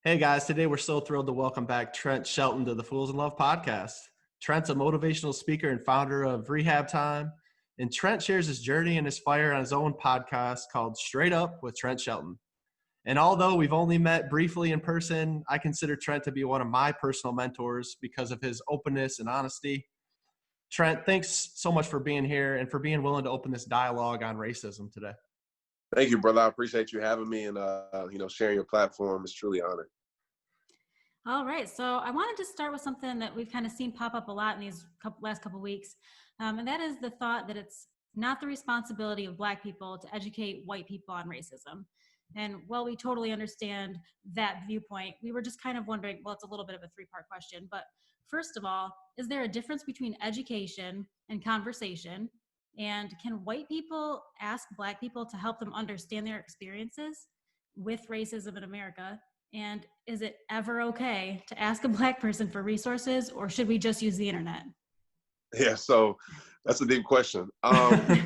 Hey guys, today we're so thrilled to welcome back Trent Shelton to the Fools in Love podcast. Trent's a motivational speaker and founder of Rehab Time, and Trent shares his journey and his fire on his own podcast called Straight Up with Trent Shelton. And although we've only met briefly in person, I consider Trent to be one of my personal mentors because of his openness and honesty. Trent, thanks so much for being here and for being willing to open this dialogue on racism today. Thank you, brother. I appreciate you having me and sharing your platform. It's truly an honor. All right, so I wanted to start with something that we've kind of seen pop up a lot in these last couple weeks, and that is the thought that it's not the responsibility of Black people to educate white people on racism. And while we totally understand that viewpoint, we were just kind of wondering, well, it's a little bit of a three-part question, but first of all, is there a difference between education and conversation? And can white people ask Black people to help them understand their experiences with racism in America? And is it ever okay to ask a Black person for resources, or should we just use the internet? Yeah, so that's a deep question. But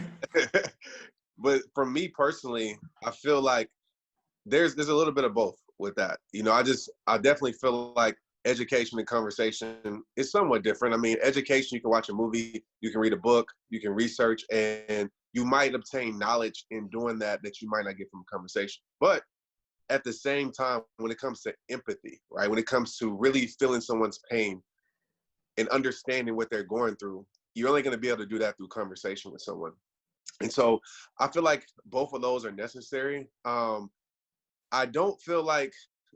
for me personally, I feel like there's a little bit of both with that. I definitely feel like education and conversation is somewhat different. I mean, education, you can watch a movie, you can read a book, you can research, and you might obtain knowledge in doing that you might not get from a conversation. But at the same time, when it comes to empathy, right? When it comes to really feeling someone's pain and understanding what they're going through, you're only going to be able to do that through conversation with someone. And so I feel like both of those are necessary. I don't feel like,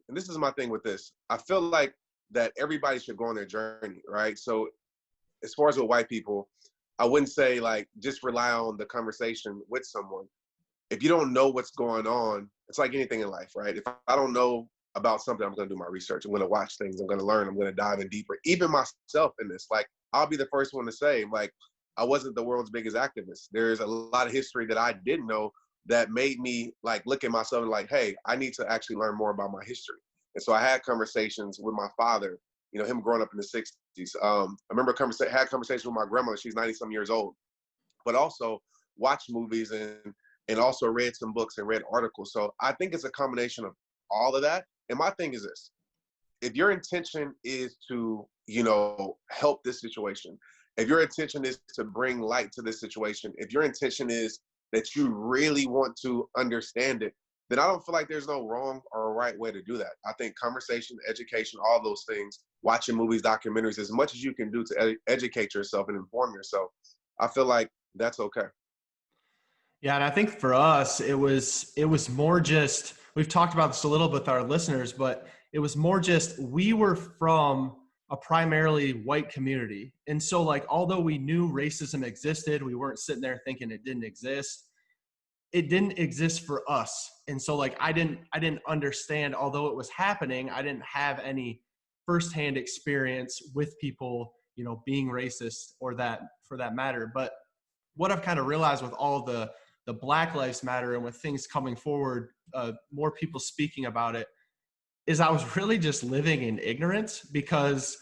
and this is my thing with this, I feel like that everybody should go on their journey, right? So as far as with white people, I wouldn't say like just rely on the conversation with someone. If you don't know what's going on, it's like anything in life, right? If I don't know about something, I'm going to do my research. I'm going to watch things. I'm going to learn. I'm going to dive in deeper. Even myself in this, like, I'll be the first one to say, like, I wasn't the world's biggest activist. There's a lot of history that I didn't know that made me, like, look at myself and like, hey, I need to actually learn more about my history. And so I had conversations with my father, him growing up in the 60s. I remember had conversations with my grandmother. She's 90-some years old. But also watched movies and also read some books and read articles. So I think it's a combination of all of that. And my thing is this: if your intention is to, help this situation, if your intention is to bring light to this situation, if your intention is that you really want to understand it, then I don't feel like there's no wrong or right way to do that. I think conversation, education, all those things, watching movies, documentaries, as much as you can do to educate yourself and inform yourself, I feel like that's okay. Yeah, and I think for us, it was more just, we've talked about this a little bit with our listeners, but it was more just, we were from a primarily white community. And so like, although we knew racism existed, we weren't sitting there thinking it didn't exist. It didn't exist for us. And so like, I didn't understand, although it was happening, I didn't have any firsthand experience with people, being racist or that for that matter. But what I've kind of realized with all the Black Lives Matter and with things coming forward, more people speaking about it, is I was really just living in ignorance, because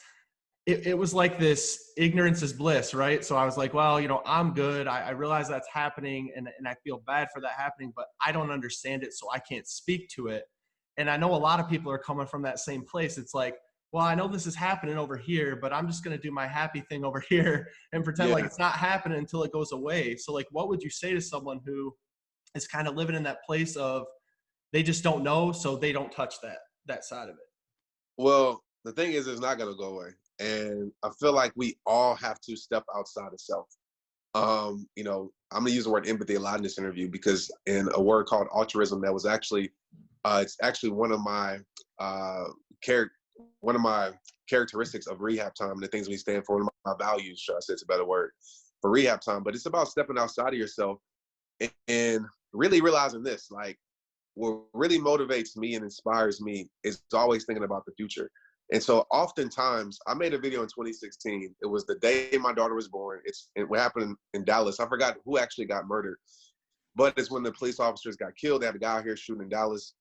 it was like this ignorance is bliss, right? So I was like, well, I'm good. I realize that's happening and I feel bad for that happening, but I don't understand it, so I can't speak to it. And I know a lot of people are coming from that same place. It's like, well, I know this is happening over here, but I'm just going to do my happy thing over here and pretend like it's not happening until it goes away. So like, what would you say to someone who is kind of living in that place of they just don't know, so they don't touch that side of it? Well, the thing is, it's not going to go away. And I feel like we all have to step outside of self. I'm going to use the word empathy a lot in this interview, because in a word called altruism, that was actually, it's actually one of my characteristics of Rehab Time, and the things we stand for, one of my values, should I say, it's a better word, for Rehab Time. But it's about stepping outside of yourself and really realizing this, like, what really motivates me and inspires me is always thinking about the future. And so oftentimes, I made a video in 2016. It was the day my daughter was born. It happened in Dallas. I forgot who actually got murdered, but it's when the police officers got killed. They had a guy out here shooting in Dallas.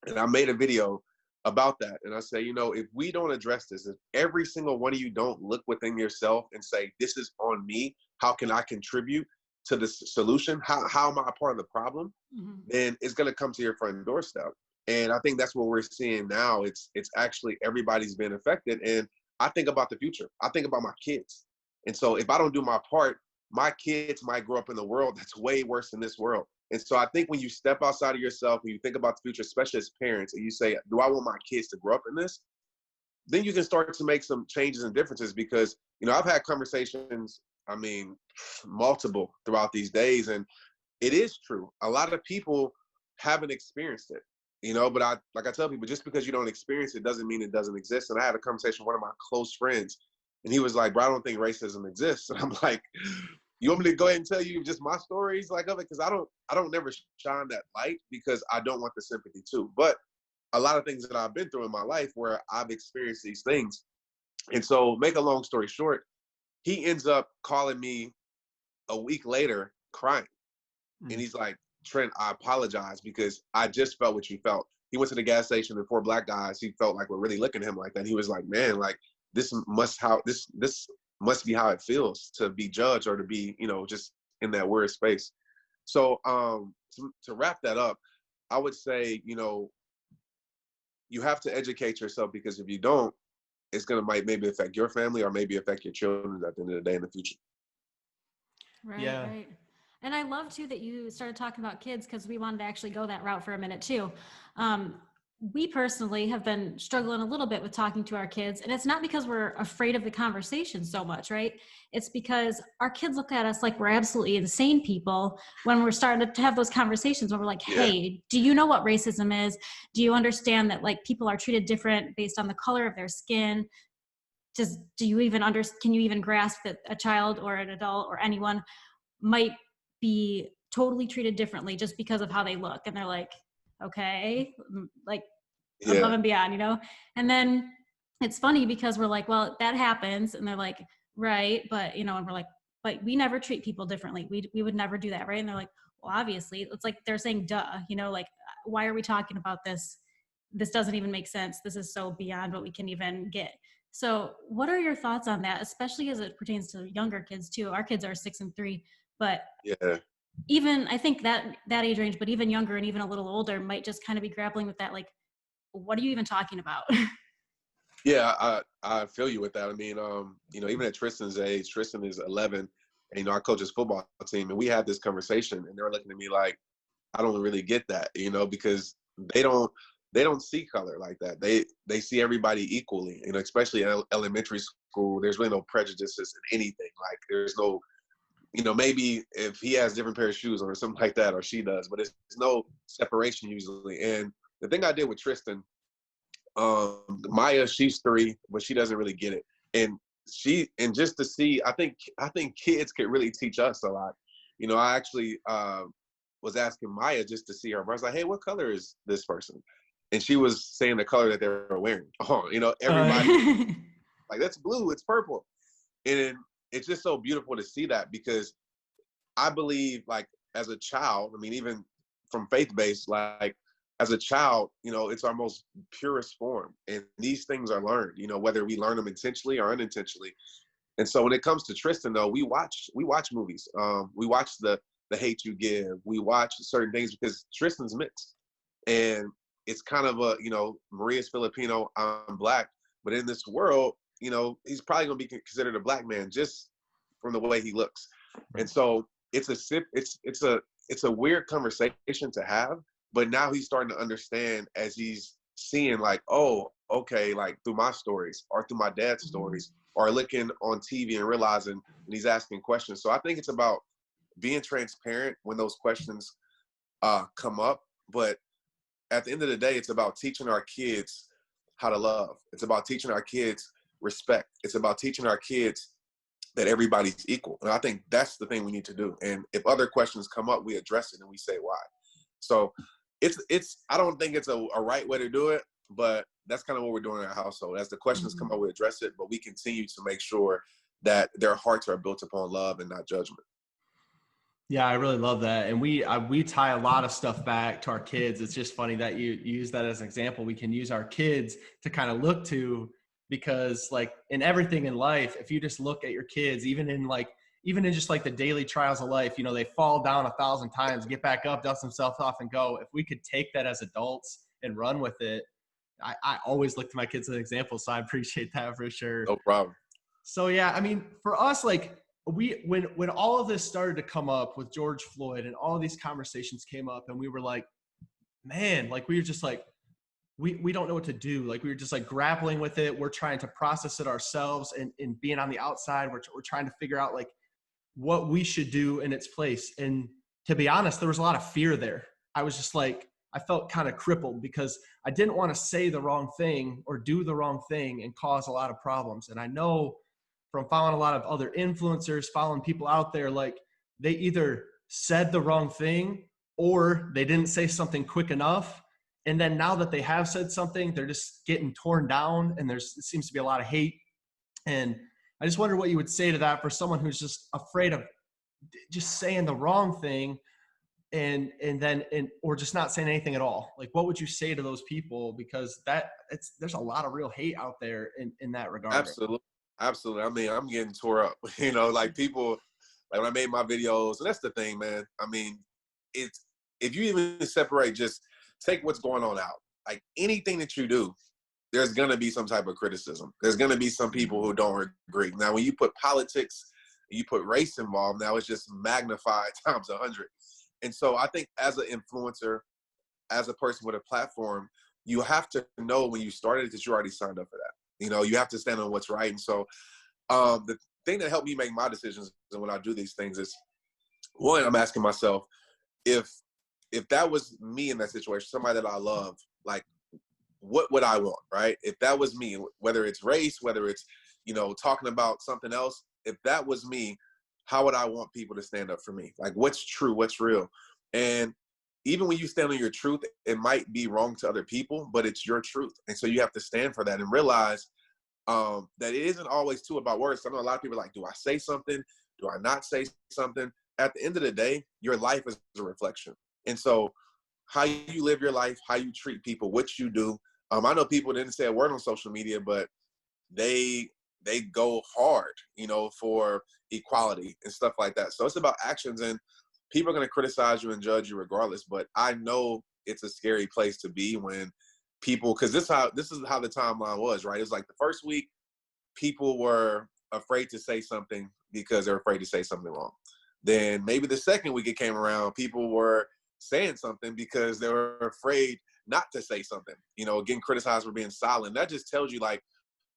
And I made a video about that. And I say, if we don't address this, if every single one of you don't look within yourself and say, this is on me, how can I contribute to the solution? How am I a part of the problem? Mm-hmm. Then it's going to come to your front doorstep. And I think that's what we're seeing now. It's actually everybody's been affected. And I think about the future. I think about my kids. And so if I don't do my part, my kids might grow up in a world that's way worse than this world. And so I think when you step outside of yourself, when you think about the future, especially as parents, and you say, do I want my kids to grow up in this? Then you can start to make some changes and differences, because, I've had conversations, multiple throughout these days. And it is true. A lot of people haven't experienced it, but I tell people, just because you don't experience it doesn't mean it doesn't exist. And I had a conversation with one of my close friends, and he was like, bro, I don't think racism exists. And I'm like, you want me to go ahead and tell you just my stories of it? Because I don't never shine that light, because I don't want the sympathy too. But a lot of things that I've been through in my life where I've experienced these things. And so, make a long story short, he ends up calling me a week later crying. And he's like, Trent, I apologize, because I just felt what you felt. He went to the gas station, and 4 black guys he felt like were really looking at him like that. He was like, man, like this must be how it feels to be judged, or to be, just in that weird space. So to wrap that up, I would say, you have to educate yourself, because if you don't, it's going to maybe affect your family, or maybe affect your children at the end of the day in the future. Right, yeah. right. And I love too that you started talking about kids, because we wanted to actually go that route for a minute too. We personally have been struggling a little bit with talking to our kids, and it's not because we're afraid of the conversation so much, right? It's because our kids look at us like we're absolutely insane people when we're starting to have those conversations when we're like, hey, do you know what racism is? Do you understand that like people are treated different based on the color of their skin? Can you even grasp that a child or an adult or anyone might be totally treated differently just because of how they look? And they're like, okay, like above and beyond, and then it's funny because we're like, well, that happens. And they're like, right. But, and we're like, but we never treat people differently. We would never do that. Right. And they're like, well, obviously it's like, they're saying, duh, like, why are we talking about this? This doesn't even make sense. This is so beyond what we can even get. So what are your thoughts on that, especially as it pertains to younger kids too? Our kids are 6 and 3, but even I think that age range, but even younger and even a little older might just kind of be grappling with that. Like, what are you even talking about? Yeah, I feel you with that. Even at Tristan's age, Tristan is 11, and I coach his football team, and we had this conversation, and they were looking at me like, I don't really get that, because they don't see color like that. They see everybody equally, especially in elementary school. There's really no prejudices in anything. Like, there's no, maybe if he has different pair of shoes or something like that, or she does, but there's no separation usually. And the thing I did with Tristan, Maya, she's 3, but she doesn't really get it. And just to see, I think kids could really teach us a lot. I actually was asking Maya just to see her. I was like, hey, what color is this person? And she was saying the color that they were wearing. Everybody like, that's blue, it's purple. And it's just so beautiful to see that, because I believe, like, as a child, even from faith-based, like, as a child, it's our most purest form. And these things are learned, whether we learn them intentionally or unintentionally. And so when it comes to Tristan, though, we watch movies. We watch the Hate U Give. We watch certain things because Tristan's mixed. And it's kind of Maria's Filipino, I'm Black. But in this world, he's probably going to be considered a Black man just from the way he looks. And so it's a weird conversation to have. But now he's starting to understand, as he's seeing, like, oh, okay, like through my stories or through my dad's stories, or looking on TV and realizing, and he's asking questions. So I think it's about being transparent when those questions come up. But at the end of the day, it's about teaching our kids how to love. It's about teaching our kids respect. It's about teaching our kids that everybody's equal. And I think that's the thing we need to do. And if other questions come up, we address it and we say why. So I don't think it's a right way to do it, but that's kind of what we're doing in our household. As the questions come up, we address it, but we continue to make sure that their hearts are built upon love and not judgment. Yeah, I really love that. And we tie a lot of stuff back to our kids. It's just funny that you use that as an example. We can use our kids to kind of look to, because like in everything in life, if you just look at your kids, even in just like the daily trials of life, they fall down 1,000 times, get back up, dust themselves off and go. If we could take that as adults and run with it. I always look to my kids as an example, so I appreciate that for sure. No problem. So yeah, I mean, for us, like when all of this started to come up with George Floyd and all these conversations came up, and we were like, man, like we were just like, we don't know what to do. Like we were just like grappling with it. We're trying to process it ourselves, and being on the outside, we're trying to figure out like what we should do in its place. And to be honest, there was a lot of fear there. I was just like, I felt kind of crippled because I didn't want to say the wrong thing or do the wrong thing and cause a lot of problems. And I know from following a lot of other influencers, following people out there, like they either said the wrong thing or they didn't say something quick enough. And then now that they have said something, they're just getting torn down, and it seems to be a lot of hate. And I just wonder what you would say to that for someone who's just afraid of just saying the wrong thing or just not saying anything at all. Like, what would you say to those people? Because there's a lot of real hate out there in that regard. Absolutely. Absolutely. I mean, I'm getting tore up, like people, like when I made my videos, and that's the thing, man. I mean, if you even separate, just take what's going on out. Like anything that you do, there's going to be some type of criticism. There's going to be some people who don't agree. Now, when you put politics, you put race involved, now it's just magnified times 100. And so I think as an influencer, as a person with a platform, you have to know when you started that you already signed up for that. You have to stand on what's right. And so the thing that helped me make my decisions and when I do these things is, one, I'm asking myself, if that was me in that situation, somebody that I love, like, what would I want, right? If that was me, whether it's race, whether it's, talking about something else, if that was me, how would I want people to stand up for me? Like, what's true, what's real? And even when you stand on your truth, it might be wrong to other people, but it's your truth. And so you have to stand for that and realize that it isn't always too about words. I know a lot of people are like, do I say something? Do I not say something? At the end of the day, your life is a reflection. And so how you live your life, how you treat people, what you do. I know people didn't say a word on social media, but they go hard, for equality and stuff like that. So it's about actions, and people are going to criticize you and judge you regardless. But I know it's a scary place to be when people, because this is how the timeline was, right? It was like the first week, people were afraid to say something because they're afraid to say something wrong. Then maybe the second week it came around, people were saying something because they were afraid not to say something, getting criticized for being silent. That just tells you, like,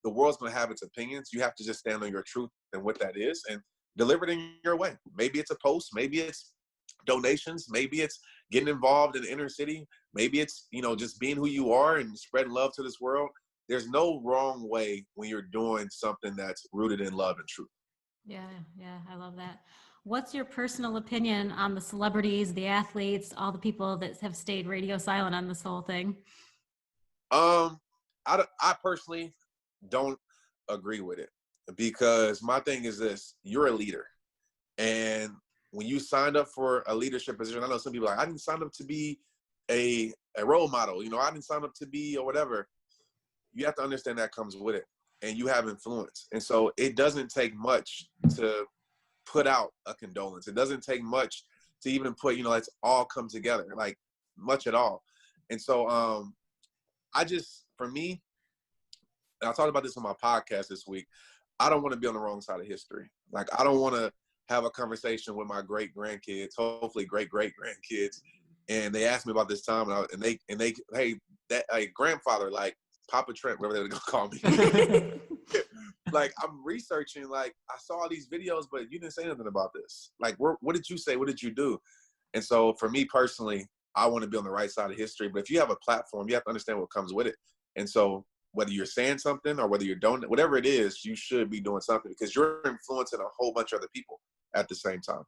the world's going to have its opinions. You have to just stand on your truth and what that is and deliver it in your way. Maybe it's a post, maybe it's donations, maybe it's getting involved in the inner city, maybe it's, just being who you are and spreading love to this world. There's no wrong way when you're doing something that's rooted in love and truth. Yeah, I love that. What's your personal opinion on the celebrities, the athletes, all the people that have stayed radio silent on this whole thing? I personally don't agree with it, because my thing is this: you're a leader, and when you signed up for a leadership position, I know some people are like, I didn't sign up to be a role model, I didn't sign up to be or whatever. You have to understand that comes with it, and you have influence. And so it doesn't take much to put out a condolence. It doesn't take much to even put, let's all come together, like, much at all. And so for me, and I talked about this on my podcast this week, I don't want to be on the wrong side of history. Like, I don't want to have a conversation with my great grandkids, hopefully great great grandkids, and they ask me about this time, and they hey, that grandfather, like Papa Trent, whatever they're gonna call me. Like, I'm researching, like, I saw these videos, but you didn't say nothing about this. Like, what did you say? What did you do? And so for me personally, I want to be on the right side of history. But if you have a platform, you have to understand what comes with it. And so whether you're saying something or whether you're doing whatever it is, you should be doing something, because you're influencing a whole bunch of other people at the same time.